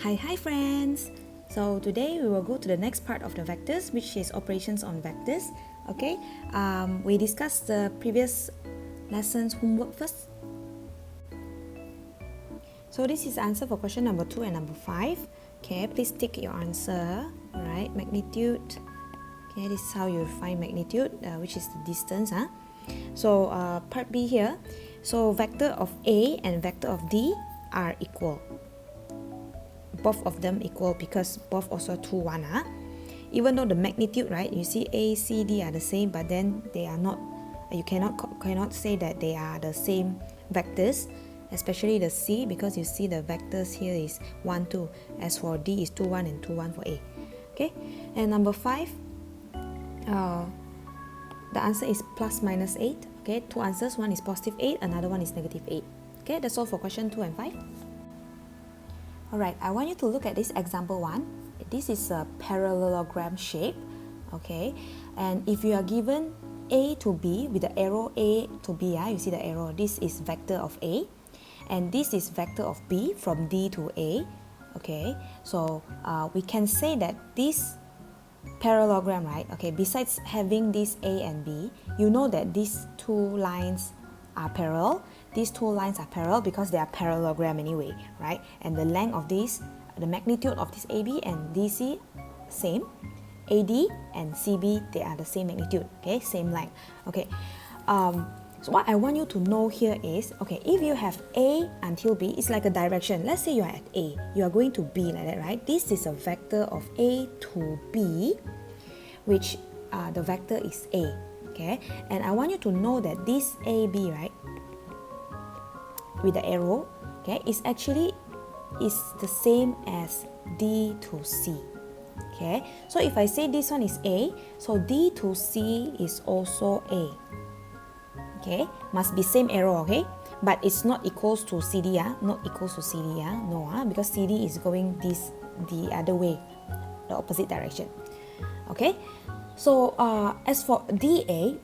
Hi friends! So today we will go to the next part of the vectors, which is operations on vectors. Okay, we discussed the previous lessons homework first. So this is the answer for question number 2 and number 5. Okay, please tick your answer. Alright, magnitude. Okay, this is how you find magnitude, which is the distance. So part B here. So vector of A and vector of D are equal. Both of them equal because both also 2, 1. Even though the magnitude, right, you see A, C, D are the same, but then they are not, you cannot say that they are the same vectors, especially the C, because you see the vectors here is 1, 2. As for D is 2, 1 and 2, 1 for A. Okay, and number 5, the answer is plus minus 8. Okay, two answers, one is positive 8, another one is negative 8. Okay, that's all for question 2 and 5. Alright, I want you to look at this example 1. This is a parallelogram shape, okay? And if you are given A to B with the arrow A to B, you see the arrow, this is vector of A. And this is vector of B from D to A, okay? So we can say that this parallelogram, right? Okay, besides having this A and B, you know that these two lines are parallel. These two lines are parallel because they are parallelogram anyway, right? And the length of this, the magnitude of this AB and DC, same. AD and CB, they are the same magnitude, okay? Same length, okay? So what I want you to know here is, okay, if you have A until B, it's like a direction. Let's say you are at A, you are going to B like that, right? This is a vector of A to B, which the vector is A, okay? And I want you to know that this AB, right, with the arrow, okay, is the same as D to C. Okay, so if I say this one is A, so D to C is also A. Okay, must be same arrow, okay? But it's not equals to CD, not equals to CD, no, because CD is going the other way, the opposite direction. Okay, so as for DA,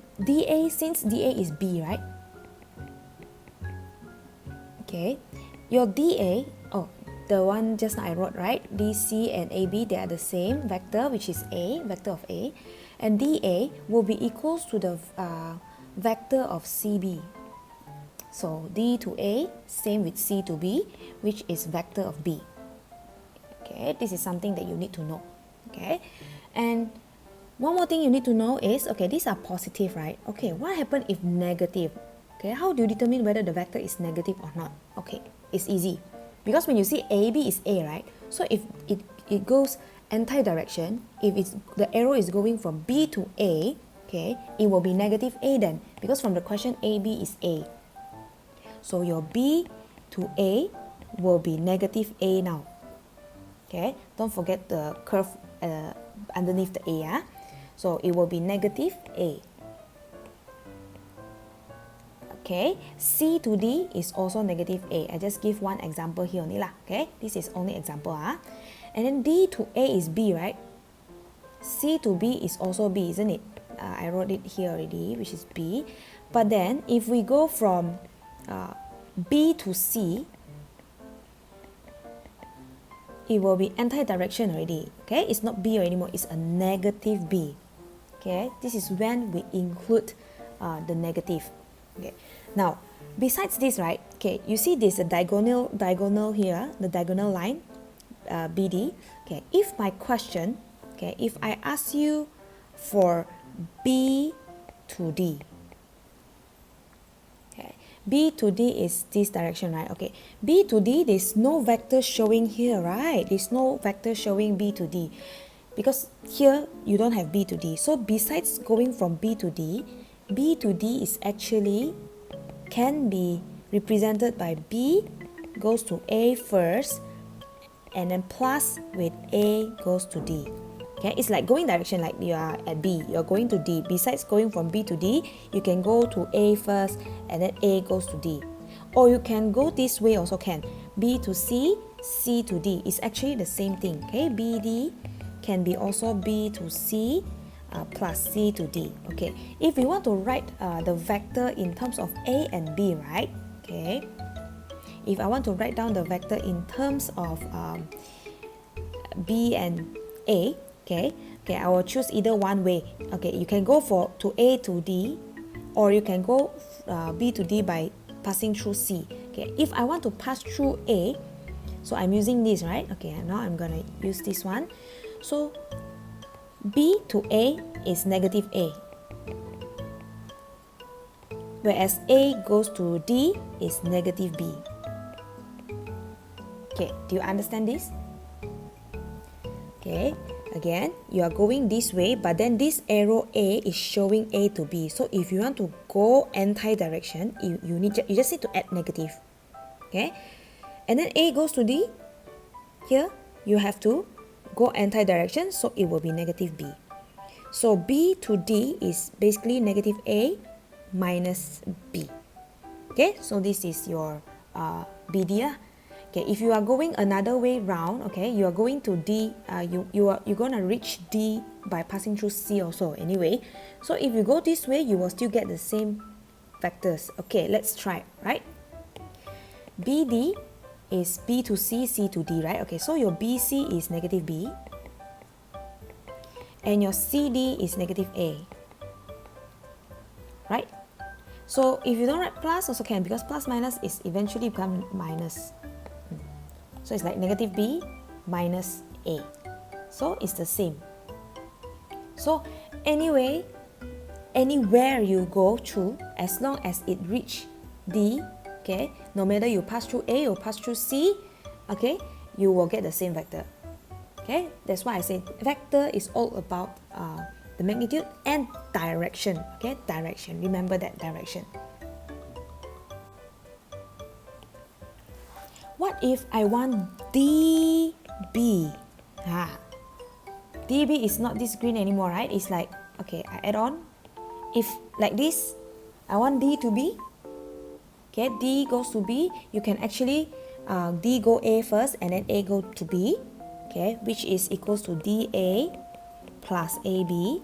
since DA is B, right? Okay, your DA, the one just now I wrote, right? DC and AB, they are the same vector, which is A, vector of A. And DA will be equals to the vector of CB. So D to A, same with C to B, which is vector of B. Okay, this is something that you need to know. Okay, and one more thing you need to know is, okay, these are positive, right? Okay, what happens if negative? Okay, how do you determine whether the vector is negative or not? Okay, it's easy. Because when you see AB is A, right? So if it goes anti-direction, if the arrow is going from B to A, okay, it will be negative A then. Because from the question, AB is A. So your B to A will be negative A now. Okay, don't forget the curve underneath the A. So it will be negative A. Okay, C to D is also negative A. I just give one example here only lah. Okay, this is only example. And then D to A is B, right? C to B is also B, isn't it? I wrote it here already, which is B. But then if we go from B to C, it will be anti-direction already. Okay, it's not B anymore, it's a negative B. Okay, this is when we include the negative. Okay, now besides this, right? Okay, you see there's a diagonal here, the diagonal line, BD. Okay, if my question, okay, if I ask you for B to D, okay, B to D is this direction, right? Okay, B to D, there's no vector showing here, right? There's no vector showing B to D because here you don't have B to D. So besides going from B to D is actually can be represented by B goes to A first and then plus with A goes to D. Okay, it's like going direction, like you are at B, you're going to D. Besides going from B to D, you can go to A first and then A goes to D. Or you can go this way also can. B to C, C to D. It's actually the same thing. Okay, BD can be also B to C, plus C to D. Okay, if we want to write the vector in terms of A and B, right? Okay, if I want to write down the vector in terms of B and A, okay, I will choose either one way. Okay, you can go to A to D, or you can go B to D by passing through C. Okay, if I want to pass through A, so I'm using this, right? Okay, now I'm gonna use this one. So B to A is negative A, whereas A goes to D is negative B. Okay, do you understand this? Okay, again, you are going this way, but then this arrow A is showing A to B. So if you want to go anti-direction, you just need to add negative. Okay, and then A goes to D. Here, you have to go anti-direction, so it will be negative B. So B to D is basically negative A minus B. Okay, so this is your BD. Okay, if you are going another way round, okay, you are going to D, you're gonna reach D by passing through C also anyway. So if you go this way, you will still get the same vectors. Okay, let's try, right? BD is B to C, C to D, right? Okay, so your BC is negative B, and your CD is negative A, right? So if you don't write plus, also can, because plus minus is eventually become minus. So it's like negative B minus A. So it's the same. So anyway, anywhere you go through, as long as it reach D, okay, no matter you pass through A or pass through C, okay, you will get the same vector. Okay, that's why I say vector is all about the magnitude and direction. Okay, direction. Remember that direction. What if I want DB? DB is not this green anymore, right? It's like, okay, I add on. If like this, I want D to B. Okay, D goes to B. You can actually D go A first and then A go to B. Okay, which is equals to DA plus AB.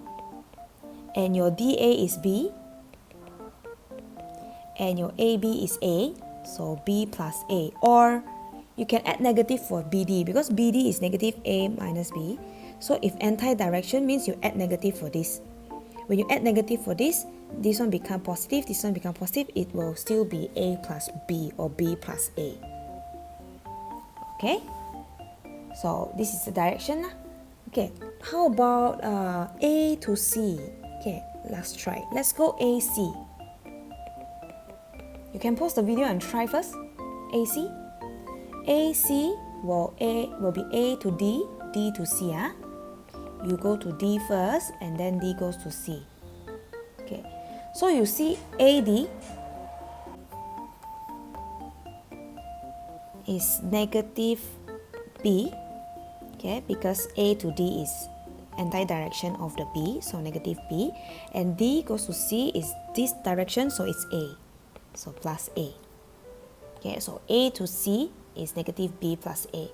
And your DA is B. And your AB is A. So B plus A, or you can add negative for BD, because BD is negative A minus B. So if anti-direction means you add negative for this. When you add negative for this one become positive, this one become positive, it will still be A plus B or B plus A. Okay? So this is the direction. Okay, how about A to C? Okay, let's try. Let's go AC. You can pause the video and try first. AC. AC will be A to D, D to C. You go to D first and then D goes to C. Okay. So you see AD is negative B. Okay, because A to D is anti-direction of the B, so negative B. And D goes to C is this direction, so it's A. So plus A. Okay, so A to C is negative B plus A.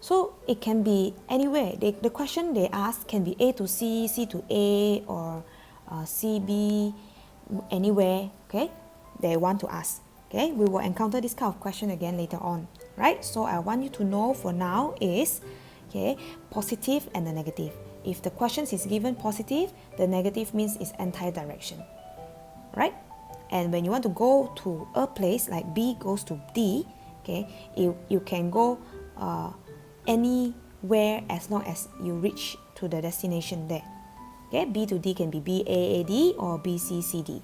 So it can be anywhere. The question they ask can be A to C, C to A, or CB, anywhere. Okay, they want to ask. Okay, we will encounter this kind of question again later on, right? So I want you to know for now is, okay, positive and the negative. If the question is given positive, the negative means it's anti-direction, right? And when you want to go to a place like B goes to D, okay, you can go anywhere as long as you reach to the destination there. Okay, B to D can be BAAD or BCCD.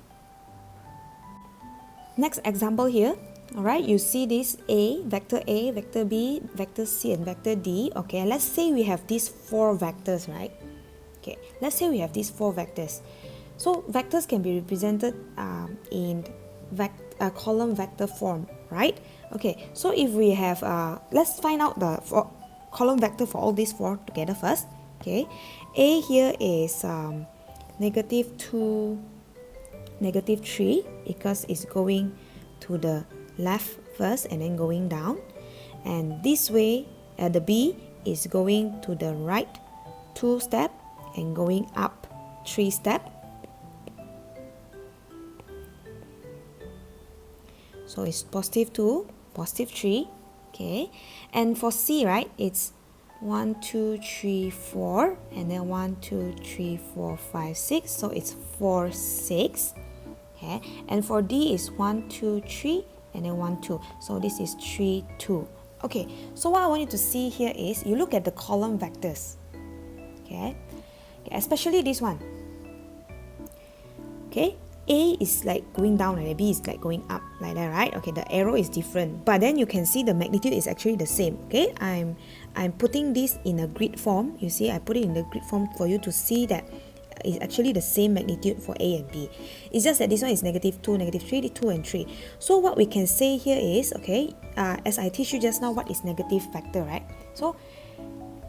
Next example here. Alright, you see this A, vector B, vector C, and vector D. Okay, let's say we have these four vectors, right? Okay, let's say we have these four vectors. So vectors can be represented in column vector form, right? Okay, so if we have, let's find out the column vector for all these four together first. Okay, A here is negative 2, negative 3, because it's going to the left first and then going down. And this way, the B is going to the right 2 step and going up 3 step. So it's positive 2, positive 3, okay. And for C, right, it's 1, 2, 3, 4, and then 1, 2, 3, 4, 5, 6. So it's 4, 6. Okay, and for D is 1, 2, 3, and then 1, 2. So this is 3, 2. Okay, so what I want you to see here is you look at the column vectors. Okay, especially this one. Okay, A is like going down and B is like going up like that, right? Okay, the arrow is different, but then you can see the magnitude is actually the same. Okay, I'm putting this in a grid form. You see, I put it in the grid form for you to see that it's actually the same magnitude for A and B. It's just that this one is negative 2, negative 3, 2 and 3. So what we can say here is, okay, as I teach you just now what is negative vector, right? So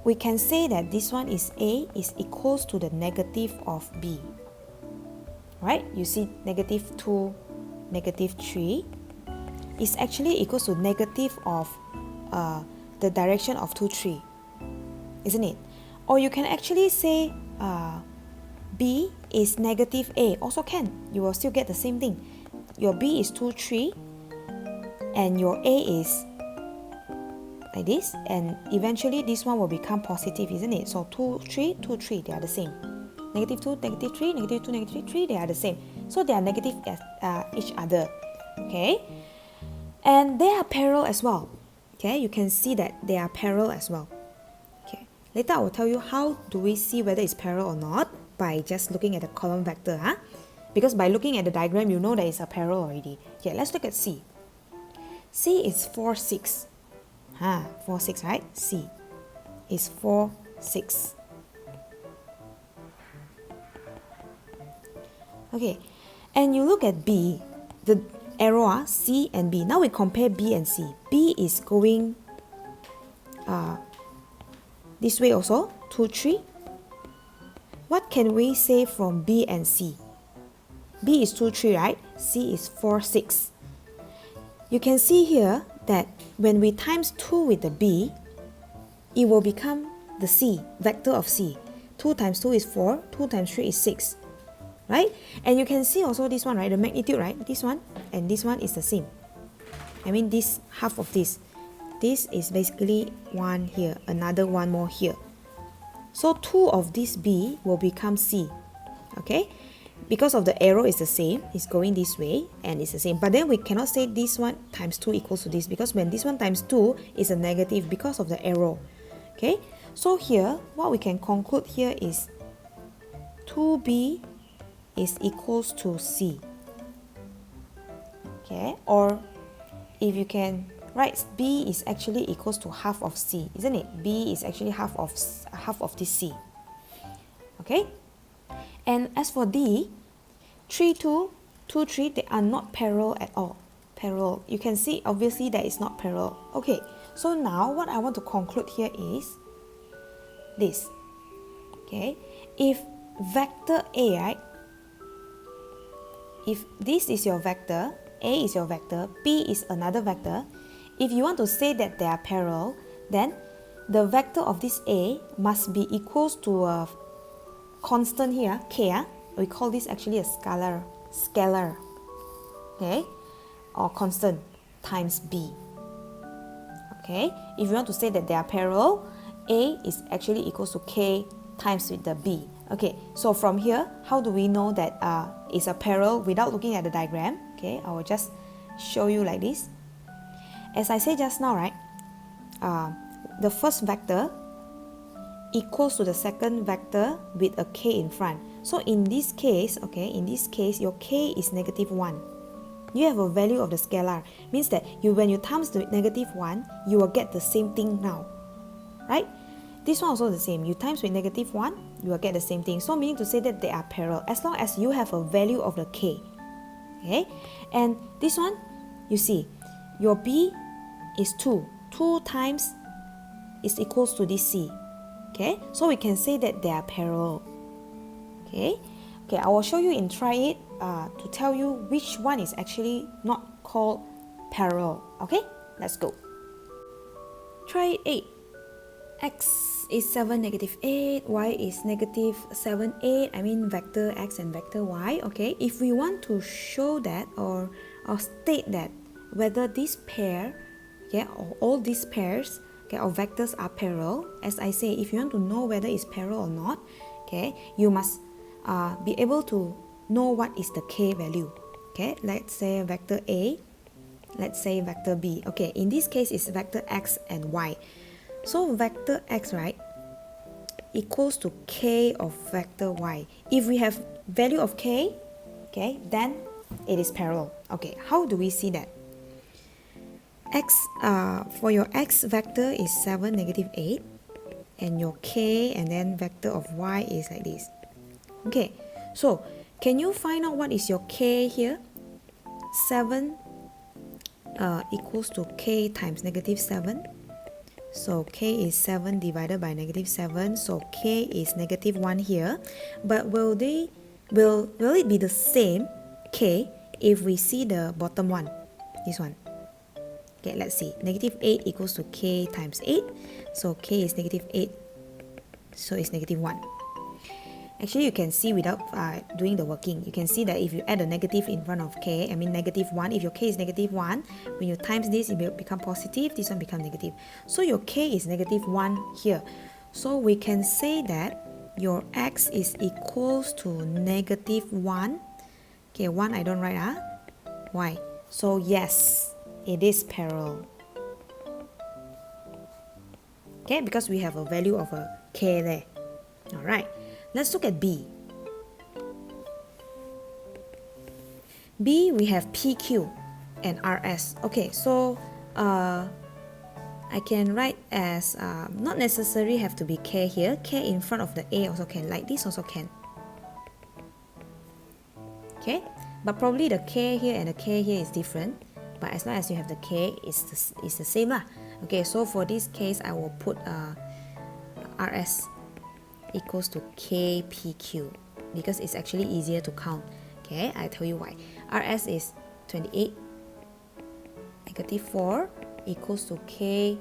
we can say that this one is A is equals to the negative of B. Right? You see negative 2, negative 3 is actually equals to negative of the direction of 2, 3. Isn't it? Or you can actually say B is negative A. Also can. You will still get the same thing. Your B is 2, 3 and your A is like this, and eventually this one will become positive, isn't it? So 2, 3, 2, 3, they are the same. Negative 2, negative 3, negative 2, negative 3, they are the same. So they are negative as each other. Okay? And they are parallel as well. Okay? You can see that they are parallel as well. Okay. Later I will tell you how do we see whether it's parallel or not by just looking at the column vector. Huh? Because by looking at the diagram, you know that it's a parallel already. Okay, let's look at C. C is 4, 6. 4, 6, right? C is 4, 6. Okay, and you look at B, the arrow C and B. Now we compare B and C. B is going this way also, 2, 3. What can we say from B and C? B is 2, 3, right? C is 4, 6. You can see here that when we times 2 with the B, it will become the C, vector of C. 2 times 2 is 4, 2 times 3 is 6. Right? And you can see also this one, right? The magnitude, right? This one and this one is the same. I mean this half of this. This is basically one here, another one more here. So 2 of this B will become C. Okay? Because of the arrow is the same, it's going this way and it's the same. But then we cannot say this one times 2 equals to this, because when this one times 2 is a negative because of the arrow. Okay? So here, what we can conclude here is 2B is equals to C. Okay, or if you can write, B is actually equals to half of C, isn't it? B is actually half of this C. Okay, and as for D, 3, 2, 2, 3, they are not parallel at all. Parallel, you can see obviously that is not parallel. Okay, so now what I want to conclude here is this. Okay, if vector A, right? If this is your vector, A is your vector, B is another vector, if you want to say that they are parallel, then the vector of this A must be equals to a constant here, K. We call this actually a scalar. Okay? Or constant times B. Okay? If you want to say that they are parallel, A is actually equals to K times with the B. Okay, so from here, how do we know that it's a parallel without looking at the diagram? Okay, I will just show you like this. As I said just now, right, the first vector equals to the second vector with a K in front. So in this case, okay, in this case, your K is negative 1. You have a value of the scalar. Means that when you times the negative 1, you will get the same thing now, right? This one also the same. You times with negative 1, you will get the same thing. So meaning to say that they are parallel as long as you have a value of the K. Okay? And this one, you see, your B is 2. 2 times is equals to this C. Okay? So we can say that they are parallel. Okay? Okay, I will show you in try it to tell you which one is actually not called parallel. Okay? Let's go. Try 8. X is 7, negative 8, Y is negative 7, 8, I mean vector X and vector Y, okay? If we want to show that or state that whether this pair, yeah, or all these pairs okay, or vectors are parallel, as I say, if you want to know whether it's parallel or not, okay, you must be able to know what is the k value. Okay, let's say vector A, let's say vector B. Okay, in this case it's vector x and y. So vector x, right, equals to k of vector y. If we have value of k, okay, then it is parallel. Okay, how do we see that? X, for your x vector is 7, negative 8, and your k and then vector of y is like this. Okay, so can you find out what is your k here? 7 equals to k times negative 7. So k is 7 divided by negative 7. So k is negative 1 here. But will it be the same k if we see the bottom one? This one. Okay, let's see. Negative 8 equals to k times 8. So k is negative 8. So it's negative 1. Actually, you can see without doing the working. You can see that if you add a negative in front of k, I mean negative 1, if your k is negative 1, when you times this, it will become positive, this one become negative. So your k is negative 1 here. So we can say that your x is equals to negative 1. Okay, 1 I don't write, Why? So yes, it is parallel. Okay, because we have a value of a k there. Alright. Let's look at B. B, we have PQ and RS. Okay, so I can write as, not necessarily have to be K here. K in front of the A also can, like this also can. Okay, but probably the K here and the K here is different. But as long as you have the K, it's the same lah. Okay, so for this case, I will put RS equals to KPQ because it's actually easier to count. Okay, I tell you why. RS is 28 negative 4 equals to K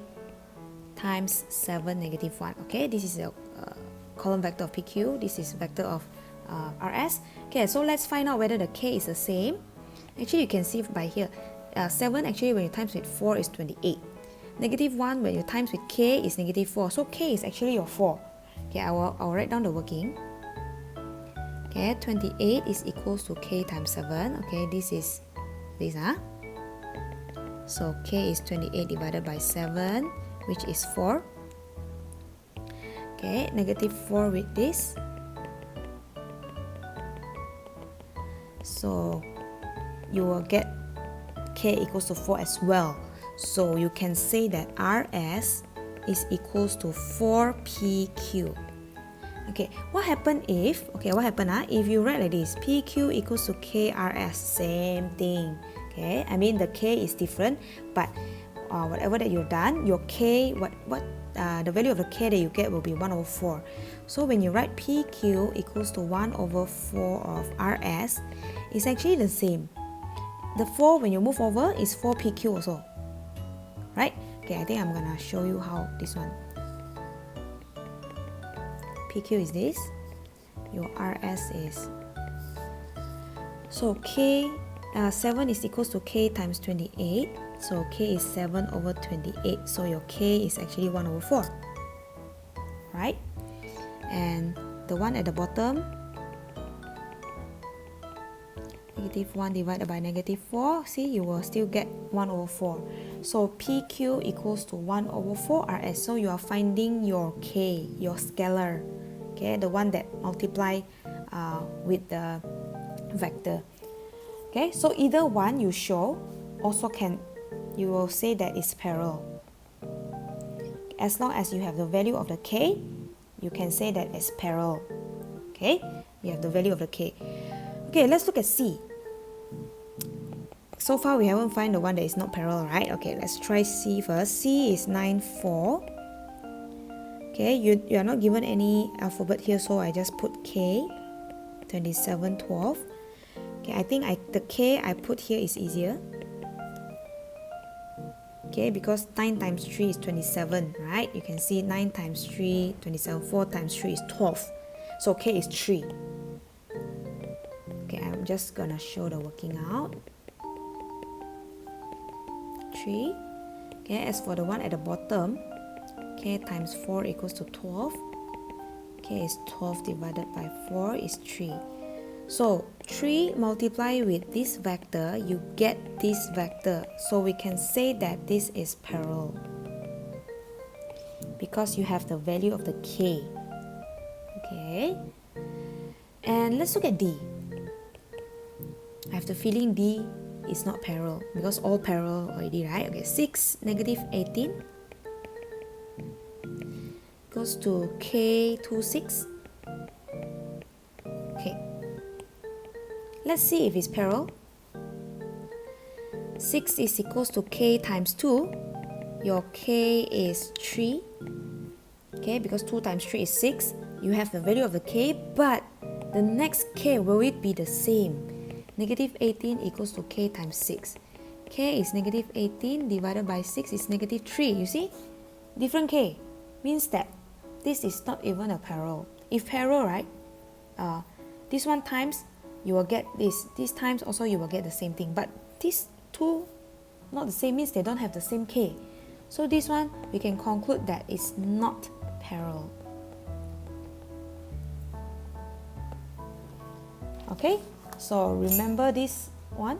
times 7 negative 1. Okay, this is a column vector of PQ. This is vector of RS. Okay, so let's find out whether the K is the same. Actually, you can see by here. 7 actually when you times with 4 is 28. Negative 1 when you times with K is negative 4. So K is actually your 4. Okay, I'll write down the working. Okay, 28 is equals to K times 7. Okay, this is this. So K is 28 divided by 7, which is 4. Okay, negative 4 with this. So you will get K equals to 4 as well. So you can say that RS is equals to 4PQ. Okay, what happened if, if you write like this, PQ equals to KRS, same thing. Okay, I mean the K is different, but whatever that you've done, your K, the value of the K that you get will be 1 over 4. So when you write PQ equals to 1 over 4 of RS, it's actually the same. The 4, when you move over, is 4PQ also. Right? Okay, I think I'm gonna show you how this one. PQ is this. Your RS is. So K, 7 is equals to K times 28. So K is 7 over 28. So your K is actually 1 over 4. Right? And the one at the bottom, negative 1 divided by negative 4, see, you will still get 1 over 4. So PQ equals to 1 over 4 RS. So you are finding your K, your scalar, okay, the one that multiply with the vector. Okay, so either one you show, also can, you will say that it's parallel. As long as you have the value of the K, you can say that it's parallel. Okay, you have the value of the K. Okay, let's look at C. So far we haven't found the one that is not parallel, right? Okay, let's try C first. C is 9, 4. Okay, you are not given any alphabet here, so I just put K, 27, 12. Okay, I think the K I put here is easier. Okay, because 9 times 3 is 27, right? You can see 9 times 3, 27, 4 times 3 is 12. So K is 3. Okay, I'm just gonna show the working out. 3. Okay, as for the one at the bottom, k times 4 equals to 12. K is 12 divided by 4 is 3. So 3 multiply with this vector, you get this vector. So we can say that this is parallel because you have the value of the k. Okay. And let's look at D. I have the feeling D is not parallel because all parallel already, right? Okay, 6 negative 18 goes to k 26. Okay. Let's see if it's parallel. 6 is equals to k times 2. Your k is 3. Okay, because 2 times 3 is 6. You have the value of the k, but the next k, will it be the same? Negative 18 equals to k times 6. K is negative 18 divided by 6 is negative 3. You see? Different k. Means that this is not even a parallel. If parallel, right? This one times, you will get this. This times also you will get the same thing. But these two, not the same, means they don't have the same k. So this one, we can conclude that it's not parallel. Okay, so remember this one.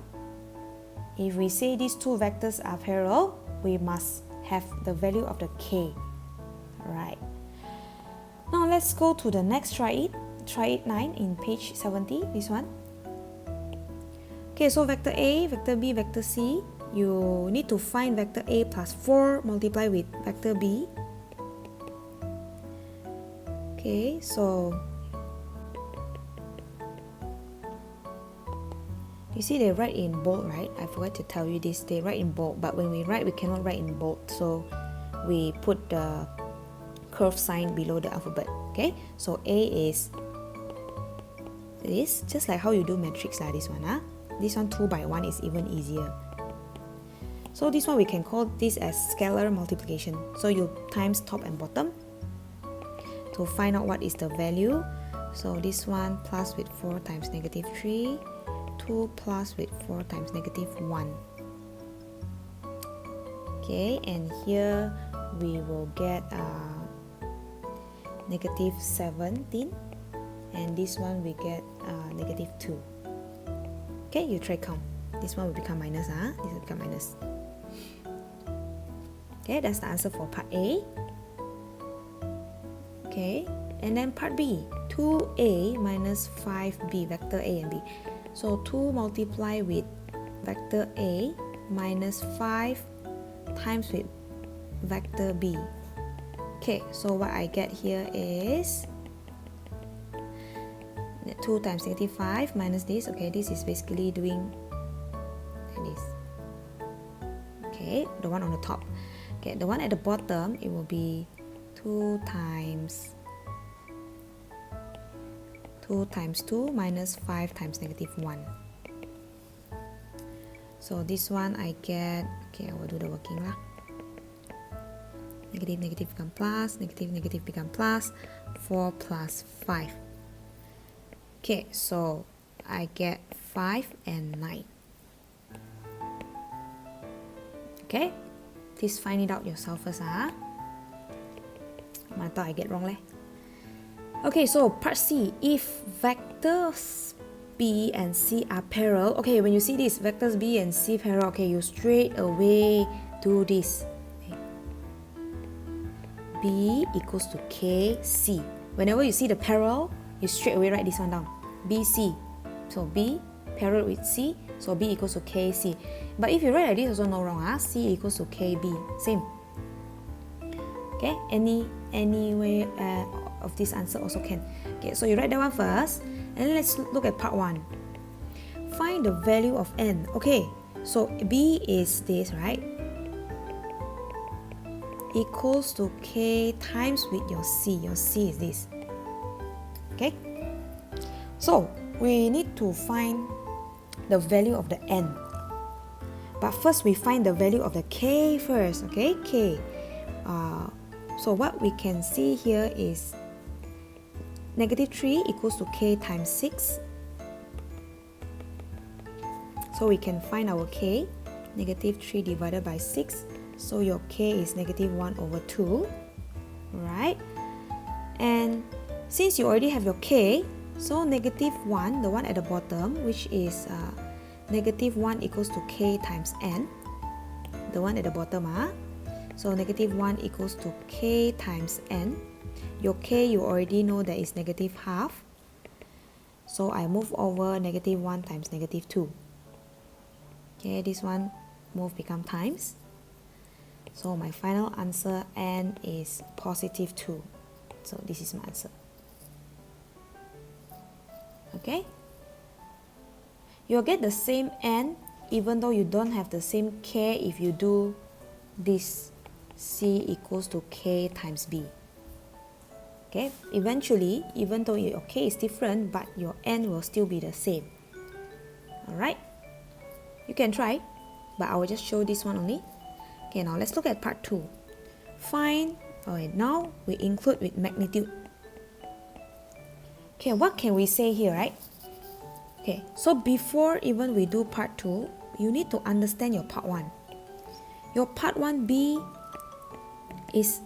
If we say these two vectors are parallel, we must have the value of the k. Alright. Now let's go to the next try it. Try it 9 in page 70, this one. Okay, so vector A, vector B, vector C. You need to find vector A plus 4 multiply with vector B. Okay, so you see they write in bold, right? I forgot to tell you this. They write in bold, but when we write, we cannot write in bold. So we put the curve sign below the alphabet. Okay, so A is this, just like how you do matrix like this one. This one 2 by 1 is even easier. So this one we can call this as scalar multiplication. So you times top and bottom to find out what is the value. So this one plus with 4 times negative 3, 2 plus with 4 times negative 1. Okay, and here we will get negative 17, and this one we get negative 2. Okay, you try count. This one will become minus, this will become minus. Okay, that's the answer for part A. Okay, and then part B, 2A minus 5B, vector A and B. So 2 multiply with vector A minus 5 times with vector B. Okay, so what I get here is 2 times negative 5 minus this. Okay, this is basically doing this. Okay, the one on the top. Okay, the one at the bottom, it will be 2 times 2 minus 5 times negative 1. So this one I get, okay, I will do the working lah. Negative, negative become plus, negative, negative become plus, 4 plus 5. Okay, so I get 5 and 9. Okay, please find it out yourself first. I thought I get wrong leh. Okay, so part C, if vectors B and C are parallel, okay, when you see this, vectors B and C parallel, okay, you straight away do this. Okay. B equals to KC. Whenever you see the parallel, you straight away write this one down. BC. So B parallel with C, so B equals to KC. But if you write like this, also no wrong. C equals to KB. Same. Okay, any way of this answer also can. Okay, so you write that one first, and let's look at part 1. Find the value of n. Okay, so B is this, right? Equals to K times with your C. Your C is this. Okay, so we need to find the value of the n. But first we find the value of the K first. Okay, K. So what we can see here is negative 3 equals to K times 6. So we can find our K, negative 3 divided by 6. So your K is negative 1 over 2. And since you already have your k, so negative 1, the one at the bottom, which is negative 1 equals to k times n, the one at the bottom, so negative 1 equals to k times n. Your k you already know that is negative half, so I move over negative 1 times negative 2. Okay, this one move become times. So my final answer n is positive 2. So this is my answer. Okay? You'll get the same n even though you don't have the same k if you do this c equals to k times b. Okay? Eventually, even though your k is different, but your n will still be the same. Alright? You can try, but I will just show this one only. Okay, now let's look at part 2. Find, now we include with magnitude. Okay, what can we say here, right? Okay, so before even we do part 2, you need to understand your part 1. Your part 1b is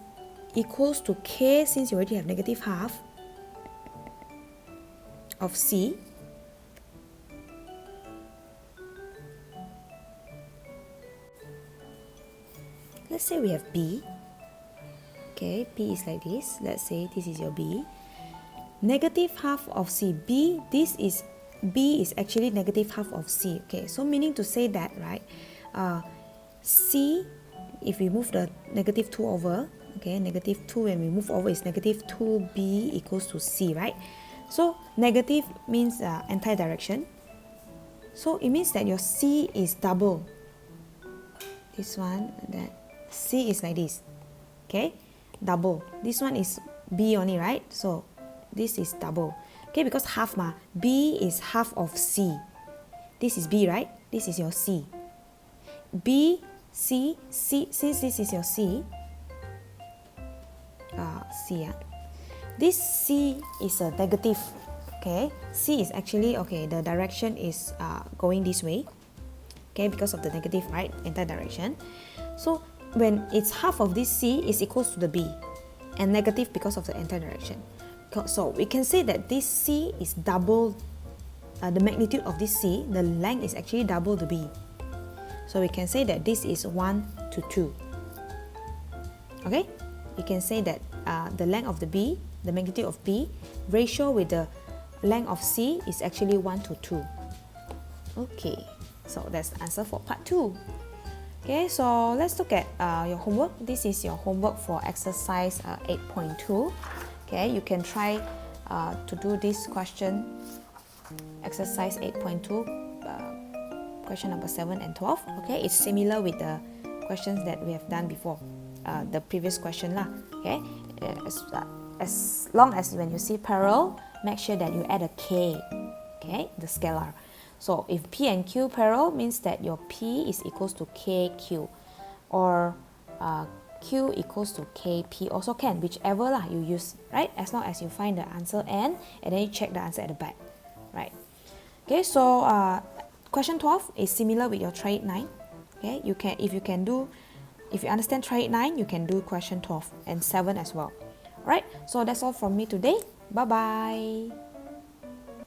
equals to k, since you already have negative half of c. Let's say we have b. Okay, b is like this. Let's say this is your b. Negative half of c. b is actually negative half of c. Okay, so meaning to say that, right? C, if we move the negative 2 over, okay, negative 2 when we move over is negative 2b equals to c, right? So negative means anti-direction. So it means that your c is double. This one, that c is like this. Okay, double. This one is b only, right? So this is double. Okay, because half b is half of c. This is b, right? This is your c. B, c, since this is your c, this c is a negative. Okay, c is actually, okay, the direction is going this way. Okay, because of the negative, right? Anti-direction. So when it's half of this c is equals to the b, and negative because of the anti-direction. So we can say that this c is double, the magnitude of this c, the length is actually double the b. So we can say that this is 1 to 2. Okay? You can say that the length of the b, the magnitude of b, ratio with the length of c is actually 1 to 2. Okay, so that's the answer for part 2. Okay, so let's look at your homework. This is your homework for exercise 8.2. Okay, you can try to do this question, exercise 8.2, question number 7 and 12. Okay, it's similar with the questions that we have done before, the previous question lah. Okay, as long as when you see parallel, make sure that you add a k. Okay, the scalar. So if p and q parallel, means that your p is equals to kq, or q equals to kp also can, whichever lah you use, right? As long as you find the answer n, and then you check the answer at the back, right? Okay, so question 12 is similar with your try it 9. Okay, if you understand try it 9, you can do question 12 and 7 as well. Alright, so that's all from me today. Bye bye.